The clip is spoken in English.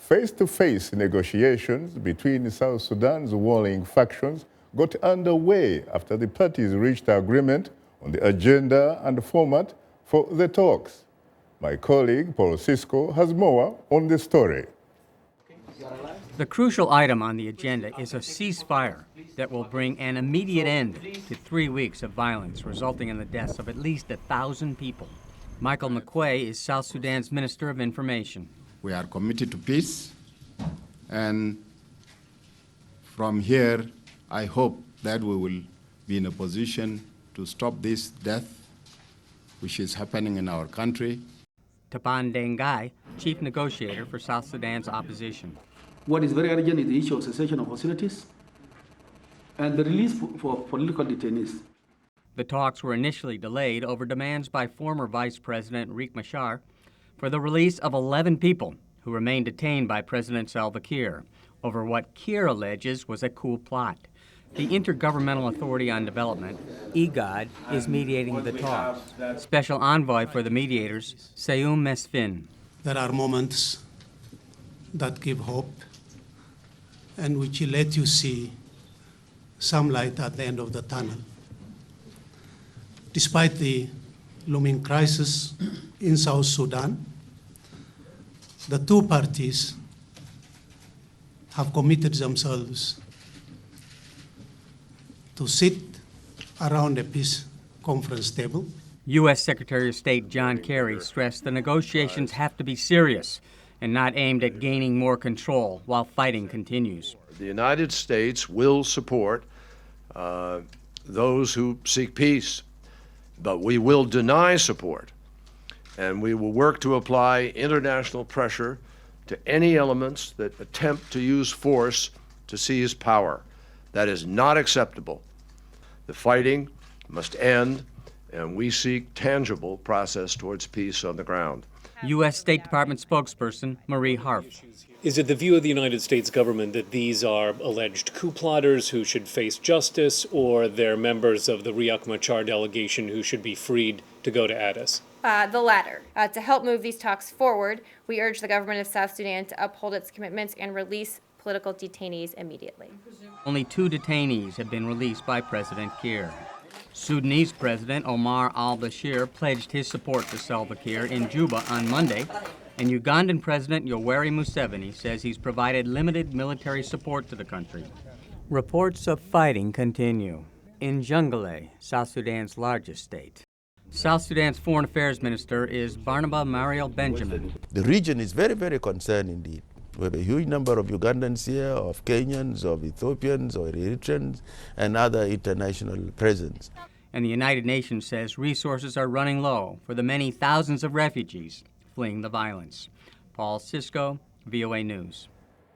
Face-to-face negotiations between South Sudan's warring factions got underway after the parties reached agreement on the agenda and format for the talks. My colleague, Paul Sisco, has more on this story. The crucial item on the agenda is a ceasefire that will bring an immediate end to 3 weeks of violence, resulting in the deaths of at least 1,000 people. Michael McQuay is South Sudan's Minister of Information. We are committed to peace, and from here, I hope that we will be in a position to stop this death, which is happening in our country. Taban Dengai, chief negotiator for South Sudan's opposition. What is very urgent is the issue of cessation of hostilities and the release for political detainees. The talks were initially delayed over demands by former Vice President Riek Machar for the release of 11 people who remain detained by President Salva Kiir over what Kiir alleges was a coup plot. The Intergovernmental Authority on Development, IGAD, is mediating the talks. Special envoy for the mediators, Seyoum Mesfin. There are moments that give hope and which let you see some light at the end of the tunnel. Despite the looming crisis in South Sudan, the two parties have committed themselves to sit around a peace conference table. U.S. Secretary of State John Kerry stressed the negotiations have to be serious and not aimed at gaining more control while fighting continues. The United States will support those who seek peace, but we will deny support, and we will work to apply international pressure to any elements that attempt to use force to seize power. That is not acceptable. The fighting must end, and we seek tangible process towards peace on the ground. U.S. State Department spokesperson Marie Harf. Is it the view of the United States government that these are alleged coup plotters who should face justice, or they're members of the Riek Machar delegation who should be freed to go to Addis? The latter. To help move these talks forward, we urge the government of South Sudan to uphold its commitments and release political detainees immediately. Only 2 detainees have been released by President Kiir. Sudanese President Omar al-Bashir pledged his support for Salva Kiir in Juba on Monday, and Ugandan President Yoweri Museveni says he's provided limited military support to the country. Reports of fighting continue in Jonglei, South Sudan's largest state. South Sudan's Foreign Affairs Minister is Barnaba Mariel Benjamin. The region is very, very concerned indeed. We have a huge number of Ugandans here, of Kenyans, of Ethiopians, or Eritreans, and other international presence. And the United Nations says resources are running low for the many thousands of refugees fleeing the violence. Paul Sisco, VOA News.